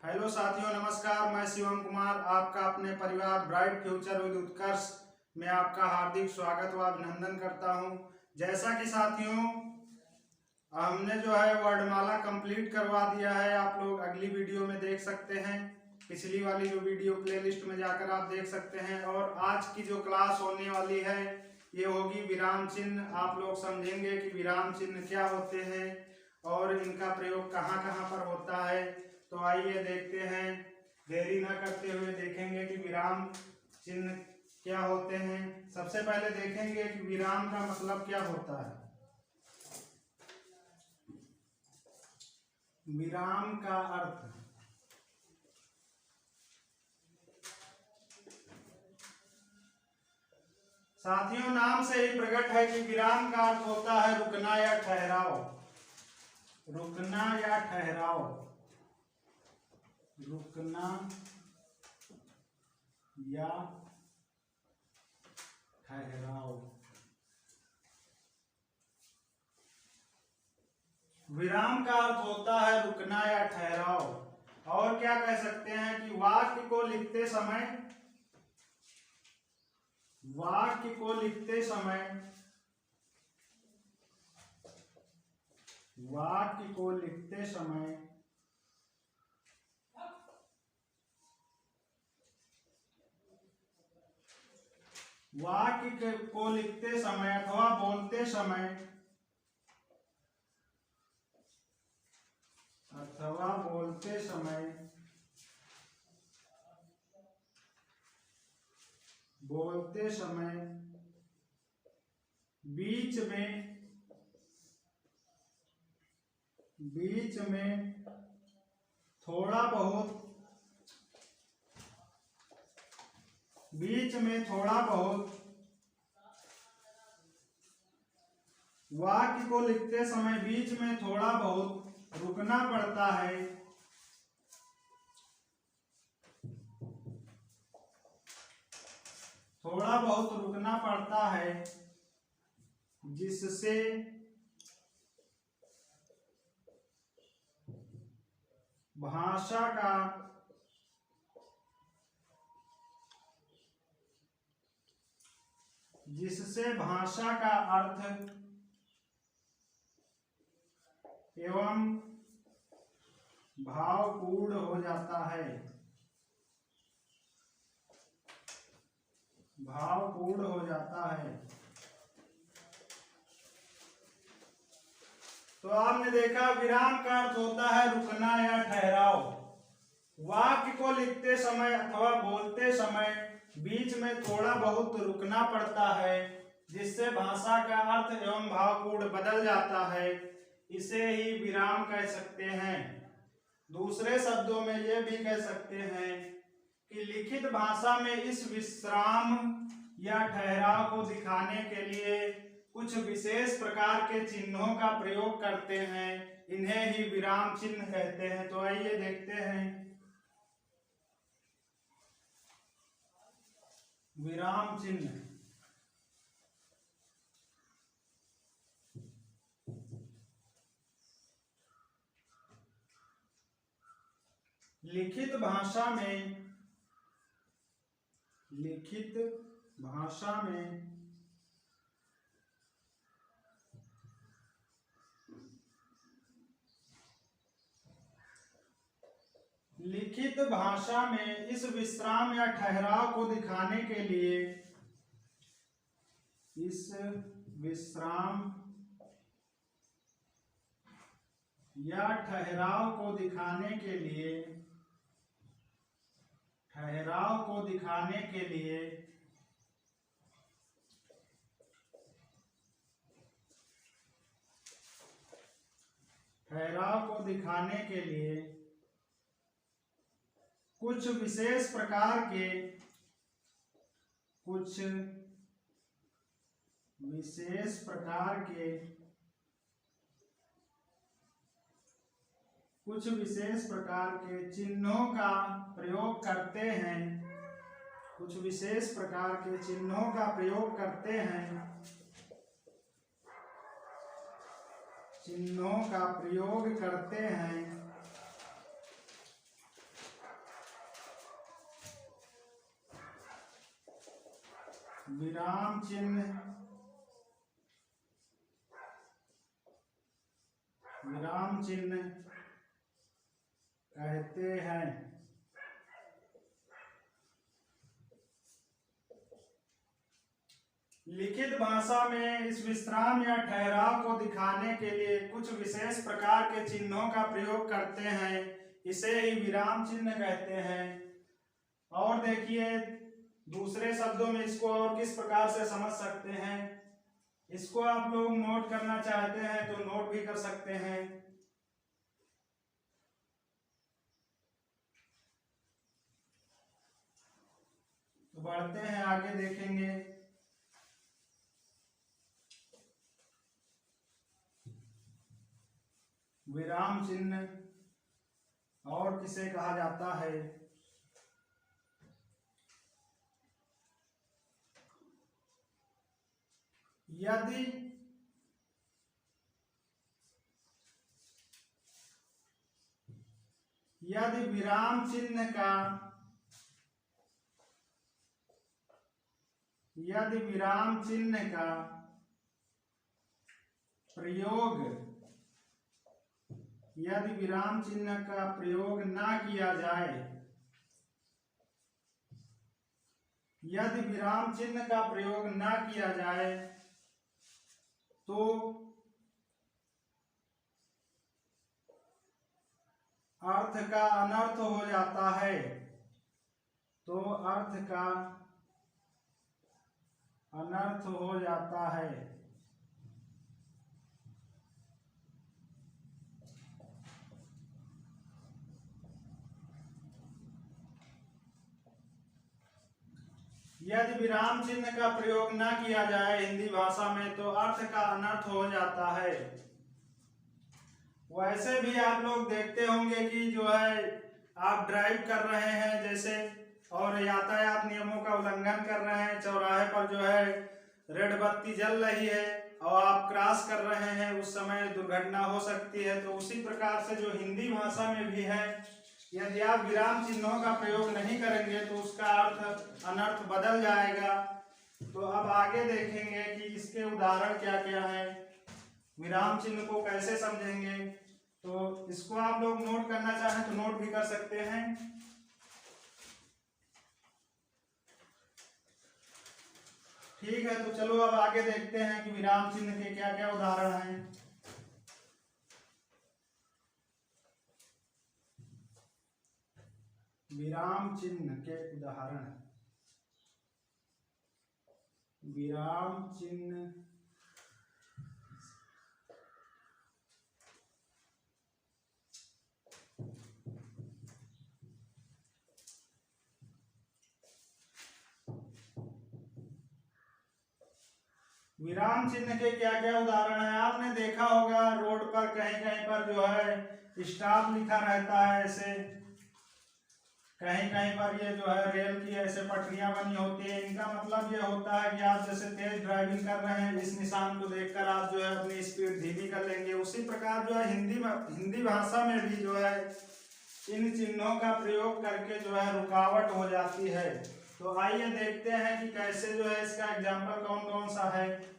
Hello साथियों, नमस्कार। मैं शिवम कुमार, आपका अपने परिवार ब्राइट फ्यूचर विद उत्कर्ष में आपका हार्दिक स्वागत व अभिनंदन करता हूं। जैसा कि साथियों हमने जो है वर्णमाला कंप्लीट करवा दिया है, आप लोग अगली वीडियो में देख सकते हैं। पिछली वाली जो वीडियो प्लेलिस्ट में जाकर आप देख सकते हैं। और आज की जो क्लास होने वाली है ये होगी विराम चिन्ह। आप लोग समझेंगे कि विराम चिन्ह क्या होते हैं और इनका प्रयोग कहाँ कहाँ पर होता है। तो आइए देखते हैं, देरी ना करते हुए देखेंगे कि विराम चिन्ह क्या होते हैं। सबसे पहले देखेंगे कि विराम का मतलब क्या होता है। विराम का अर्थ साथियों नाम से ही प्रकट है कि विराम का अर्थ होता है रुकना या ठहराव। रुकना या ठहराव, रुकना या ठहराव। विराम का अर्थ होता है रुकना या ठहराव। और क्या कह सकते हैं कि वाक्य को लिखते समय, वाक्य को लिखते समय, वाक्य को लिखते समय वाक्य को लिखते समय अथवा बोलते समय, अथवा बोलते समय, बोलते समय बीच में थोड़ा बहुत, बीच में थोड़ा बहुत, वाक्य को लिखते समय बीच में थोड़ा बहुत रुकना पड़ता है। थोड़ा बहुत रुकना पड़ता है जिससे भाषा का अर्थ एवं भावपूर्ण हो जाता है, भावपूर्ण हो जाता है। तो आपने देखा विराम का अर्थ होता है रुकना या ठहराव। वाक्य को लिखते समय अथवा बोलते समय बीच में थोड़ा बहुत रुकना पड़ता है जिससे भाषा का अर्थ एवं भावपूर्ण बदल जाता है। इसे ही विराम कह सकते हैं। दूसरे शब्दों में ये भी कह सकते हैं कि लिखित भाषा में इस विश्राम या ठहराव को दिखाने के लिए कुछ विशेष प्रकार के चिन्हों का प्रयोग करते हैं। इन्हें ही विराम चिन्ह कहते हैं। तो आइए देखते हैं विराम चिन्ह। लिखित भाषा में, लिखित भाषा में लिखित भाषा में इस विश्राम या ठहराव को दिखाने के लिए, इस विश्राम या ठहराव को दिखाने के लिए, ठहराव को दिखाने के लिए ठहराव को दिखाने के लिए कुछ विशेष प्रकार के, कुछ विशेष प्रकार के, कुछ विशेष प्रकार के चिन्हों का प्रयोग करते हैं। कुछ विशेष प्रकार के चिन्हों का प्रयोग करते हैं। चिन्हों का प्रयोग करते हैं विराम चिन्ह कहते हैं। लिखित भाषा में इस विश्राम या ठहराव को दिखाने के लिए कुछ विशेष प्रकार के चिन्हों का प्रयोग करते हैं, इसे ही विराम चिन्ह कहते हैं। और देखिए दूसरे शब्दों में इसको और किस प्रकार से समझ सकते हैं, इसको आप लोग नोट करना चाहते हैं तो नोट भी कर सकते हैं। तो बढ़ते हैं आगे, देखेंगे विराम चिन्ह और किसे कहा जाता है। यदि विराम चिन्ह का प्रयोग यदि विराम चिन्ह का प्रयोग ना किया जाए, यदि विराम चिन्ह का प्रयोग ना किया जाए तो अर्थ का अनर्थ हो जाता है। तो अर्थ का अनर्थ हो जाता है। यदि विराम चिन्ह का प्रयोग न किया जाए हिंदी भाषा में तो अर्थ का अनर्थ हो जाता है। वैसे भी आप लोग देखते होंगे कि जो है आप ड्राइव कर रहे हैं जैसे और यातायात नियमों का उल्लंघन कर रहे हैं, चौराहे पर जो है रेड बत्ती जल रही है और आप क्रॉस कर रहे हैं, उस समय दुर्घटना हो सकती है। तो उसी प्रकार से जो हिंदी भाषा में भी है, यदि आप विराम चिन्हों का प्रयोग नहीं करेंगे तो उसका अर्थ अनर्थ बदल जाएगा। तो अब आगे देखेंगे कि इसके उदाहरण क्या क्या है, विराम चिन्ह को कैसे समझेंगे। तो इसको आप लोग नोट करना चाहें तो नोट भी कर सकते हैं। ठीक है, तो चलो अब आगे देखते हैं कि विराम चिन्ह के क्या क्या उदाहरण हैं। विराम चिन्ह के उदाहरण। विराम चिन्ह विराम चिन्ह के क्या क्या उदाहरण है। आपने देखा होगा रोड पर कहीं कहीं पर जो है स्टॉप लिखा रहता है, ऐसे कहीं कहीं पर ये जो है रेल की ऐसे पटरियां बनी होती है। इनका मतलब ये होता है कि आप जैसे तेज ड्राइविंग कर रहे हैं, इस निशान को देखकर आप जो है अपनी स्पीड धीमी कर लेंगे। उसी प्रकार जो है हिंदी भाषा में भी जो है इन चिन्हों का प्रयोग करके जो है रुकावट हो जाती है। तो आइए देखते हैं कि कैसे जो है इसका एग्जाम्पल कौन कौन सा है।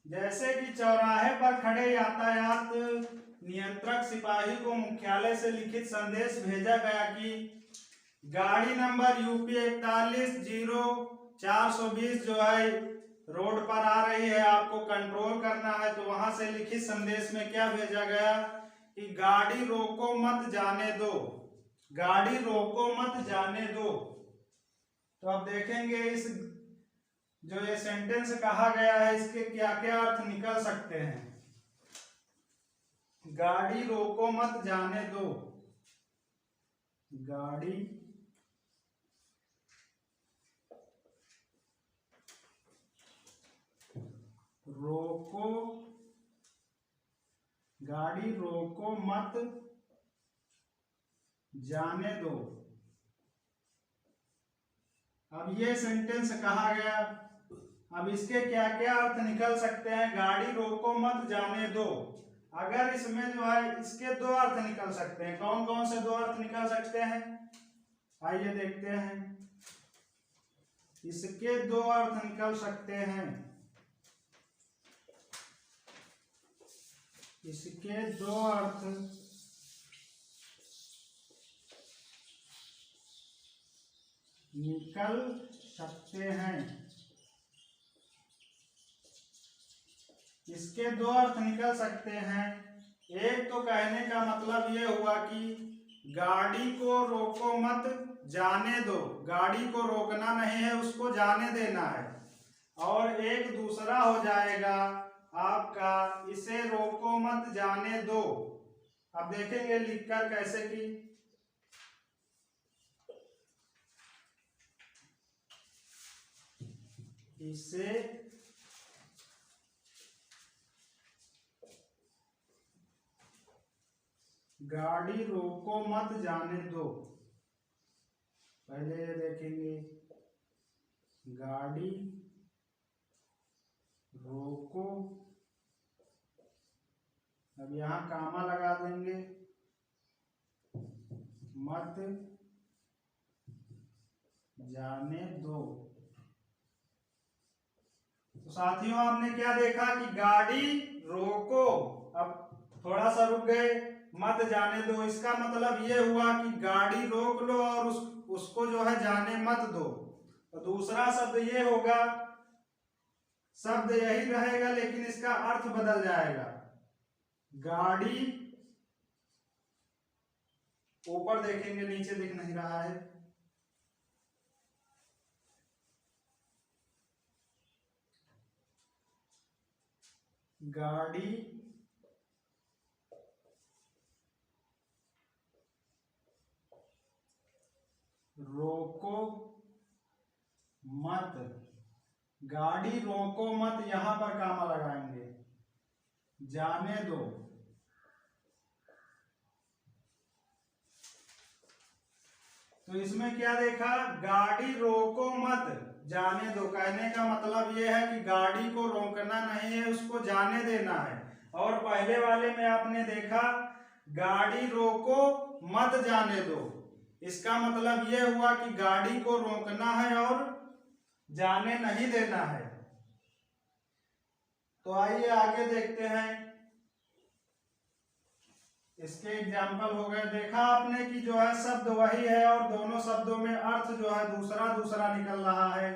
जैसे कि चौराहे पर खड़े यातायात नियंत्रक सिपाही को मुख्यालय से लिखित संदेश भेजा गया कि गाड़ी नंबर यूपी 410420 जो है रोड पर आ रही है, आपको कंट्रोल करना है। तो वहां से लिखित संदेश में क्या भेजा गया कि गाड़ी रोको मत जाने दो, गाड़ी रोको मत जाने दो। तो अब देखेंगे इस जो ये सेंटेंस कहा गया है इसके क्या क्या अर्थ निकल सकते हैं। गाड़ी रोको मत जाने दो, गाड़ी रोको, गाड़ी रोको मत जाने दो। अब ये सेंटेंस कहा गया, अब इसके क्या क्या अर्थ निकल सकते हैं। गाड़ी रोको मत जाने दो, अगर इसमें जो है इसके दो अर्थ निकल सकते हैं। कौन कौन से दो अर्थ निकल सकते हैं। आइए देखते हैं, इसके दो अर्थ निकल सकते हैं। इसके दो अर्थ निकल सकते हैं। इसके दो अर्थ निकल सकते हैं। एक तो कहने का मतलब ये हुआ कि गाड़ी को रोको मत, जाने दो। गाड़ी को रोकना नहीं है, उसको जाने देना है। और एक दूसरा हो जाएगा आपका, इसे रोको मत, जाने दो। अब देखेंगे लिखकर कैसे कि इसे गाड़ी रोको मत, जाने दो। पहले ये देखेंगे, गाड़ी रोको, अब यहां कामा लगा देंगे, मत जाने दो। तो साथियों आपने क्या देखा कि गाड़ी रोको, अब थोड़ा सा रुक गए, मत जाने दो। इसका मतलब ये हुआ कि गाड़ी रोक लो और उसको जो है जाने मत दो। तो दूसरा शब्द ये होगा, शब्द यही रहेगा लेकिन इसका अर्थ बदल जाएगा। गाड़ी, ऊपर देखेंगे नीचे दिख नहीं रहा है, गाड़ी रोको मत, गाड़ी रोको मत, यहां पर कामा लगाएंगे, जाने दो। तो इसमें क्या देखा, गाड़ी रोको मत, जाने दो। कहने का मतलब यह है कि गाड़ी को रोकना नहीं है, उसको जाने देना है। और पहले वाले में आपने देखा, गाड़ी रोको मत, जाने दो। इसका मतलब यह हुआ कि गाड़ी को रोकना है और जाने नहीं देना है। तो आइए आगे देखते हैं, इसके एग्जाम्पल हो गए। देखा आपने कि जो है शब्द वही है और दोनों शब्दों में अर्थ जो है दूसरा दूसरा निकल रहा है।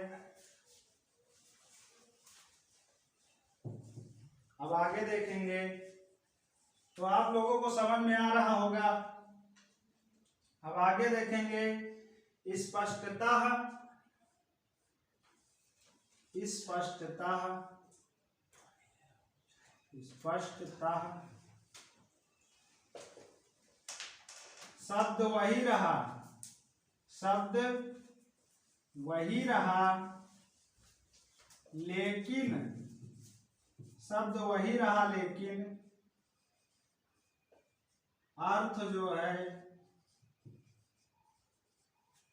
अब आगे देखेंगे तो आप लोगों को समझ में आ रहा होगा। अब आगे देखेंगे, स्पष्टतः, स्पष्टतः, स्पष्टतः, शब्द वही रहा, शब्द वही रहा, लेकिन, शब्द वही रहा लेकिन अर्थ जो है,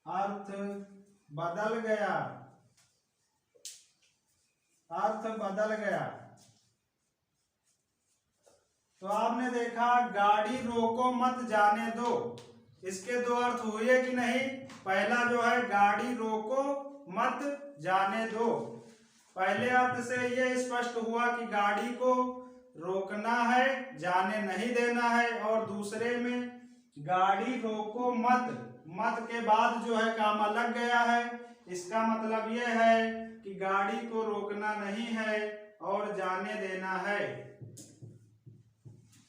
अर्थ बदल गया, अर्थ बदल गया। तो आपने देखा, गाड़ी रोको मत, जाने दो, इसके दो अर्थ हुए कि नहीं। पहला जो है, गाड़ी रोको मत, जाने दो। पहले अर्थ से यह स्पष्ट हुआ कि गाड़ी को रोकना है, जाने नहीं देना है। और दूसरे में गाड़ी रोको मत, मत के बाद जो है कामा लग गया है। इसका मतलब यह है कि गाड़ी को रोकना नहीं है और जाने देना है।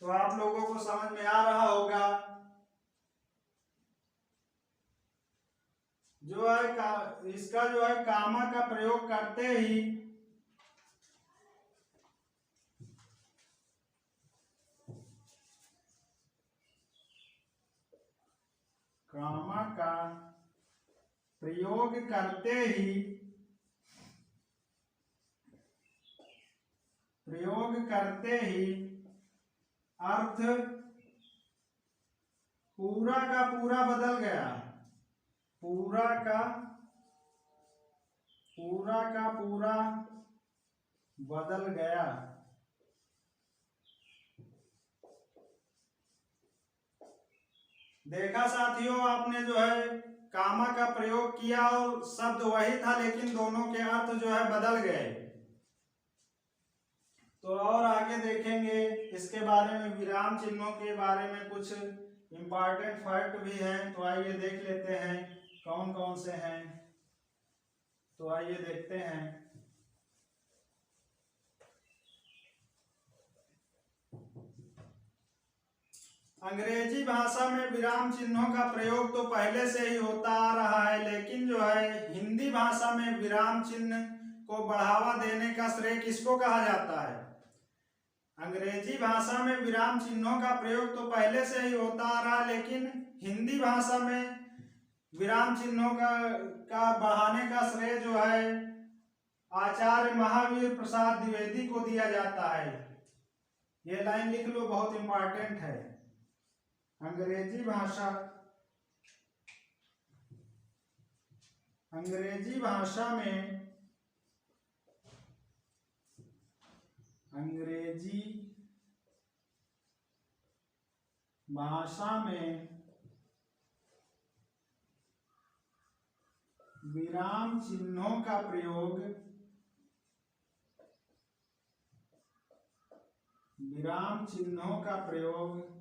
तो आप लोगों को समझ में आ रहा होगा, जो है इसका जो है कामा का प्रयोग करते ही कामा का प्रयोग करते ही, प्रयोग करते ही अर्थ पूरा का पूरा बदल गया, पूरा का पूरा बदल गया। देखा साथियों आपने जो है कामा का प्रयोग किया और शब्द वही था, लेकिन दोनों के अर्थ जो है बदल गए। तो और आगे देखेंगे इसके बारे में, विराम चिन्हों के बारे में कुछ इम्पॉर्टेंट फैक्ट भी हैं। तो आइए देख लेते हैं कौन कौन से हैं। तो आइए देखते हैं। अंग्रेजी भाषा में विराम चिन्हों का प्रयोग तो पहले से ही होता आ रहा है, लेकिन जो है हिंदी भाषा में विराम चिन्ह को बढ़ावा देने का श्रेय किसको कहा जाता है? अंग्रेजी भाषा में विराम चिन्हों का प्रयोग तो पहले से ही होता आ रहा है, लेकिन हिंदी भाषा में विराम चिन्हों का बढ़ाने का श्रेय जो है आचार्य महावीर प्रसाद द्विवेदी को दिया जाता है। ये लाइन लिख लो, बहुत इंपॉर्टेंट है। अंग्रेजी भाषा में विराम चिन्हों का प्रयोग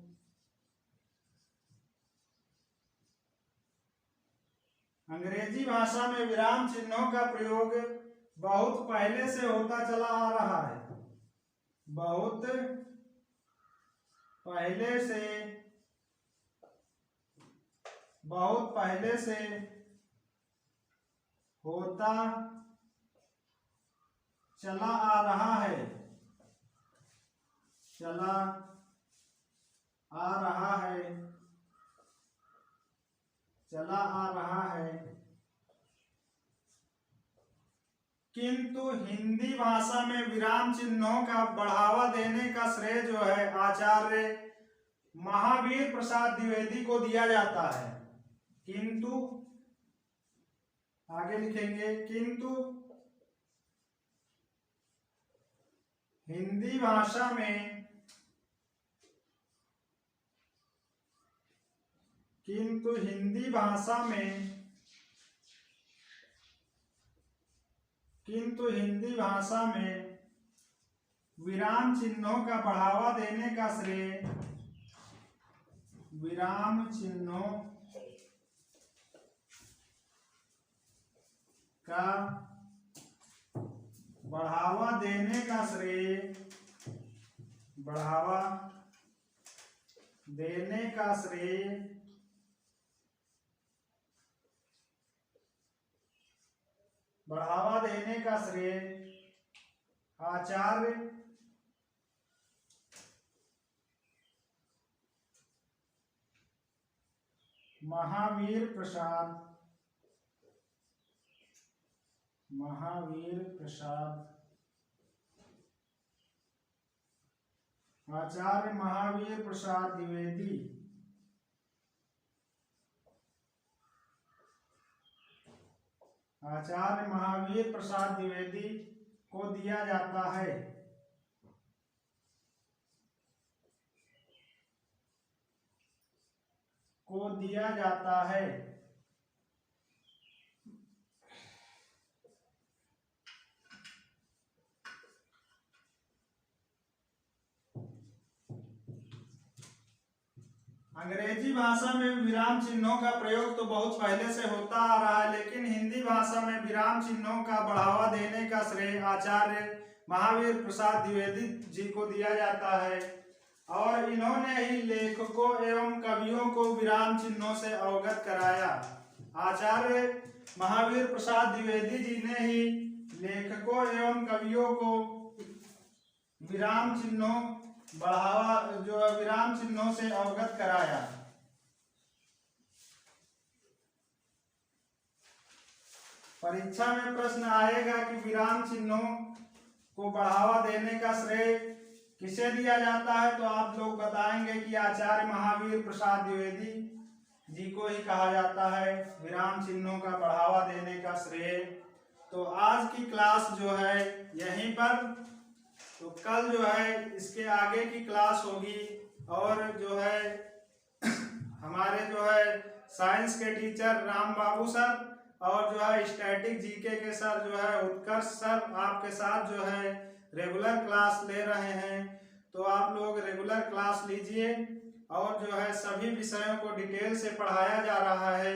अंग्रेजी भाषा में विराम चिन्हों का प्रयोग बहुत पहले से होता चला आ रहा है। बहुत पहले से होता चला आ रहा है। किंतु हिंदी भाषा में विराम चिन्हों का बढ़ावा देने का श्रेय जो है आचार्य महावीर प्रसाद द्विवेदी को दिया जाता है। किंतु आगे लिखेंगे, किंतु हिंदी भाषा में विराम चिन्हों का बढ़ावा देने का श्रेय बढ़ावा देने का श्रेय आचार्य महावीर प्रसाद द्विवेदी को दिया जाता है। अंग्रेजी भाषा में विराम चिन्हों का प्रयोग तो बहुत पहले से होता आ रहा है, लेकिन हिंदी भाषा में विराम चिन्हों का बढ़ावा देने का श्रेय आचार्य महावीर प्रसाद द्विवेदी जी को दिया जाता है। और इन्होंने ही लेखकों एवं कवियों को विराम चिन्हों से अवगत कराया। आचार्य महावीर प्रसाद द्विवेदी जी ने ही लेखकों एवं कवियों को विराम चिन्हों से अवगत कराया। परीक्षा में प्रश्न आएगा कि विराम चिन्हों को बढ़ावा देने का श्रेय किसे दिया जाता है, तो आप लोग बताएंगे कि आचार्य महावीर प्रसाद द्विवेदी जी को ही कहा जाता है विराम चिन्हों का बढ़ावा देने का श्रेय। तो आज की क्लास जो है यहीं पर, तो कल जो है इसके आगे की क्लास होगी और जो है हमारे जो है साइंस के टीचर राम बाबू सर और जो है स्टैटिक जीके के सर जो है उत्कर्ष सर आपके साथ जो है रेगुलर क्लास ले रहे हैं। तो आप लोग रेगुलर क्लास लीजिए और जो है सभी विषयों को डिटेल से पढ़ाया जा रहा है।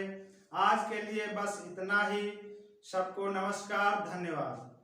आज के लिए बस इतना ही। सबको नमस्कार, धन्यवाद।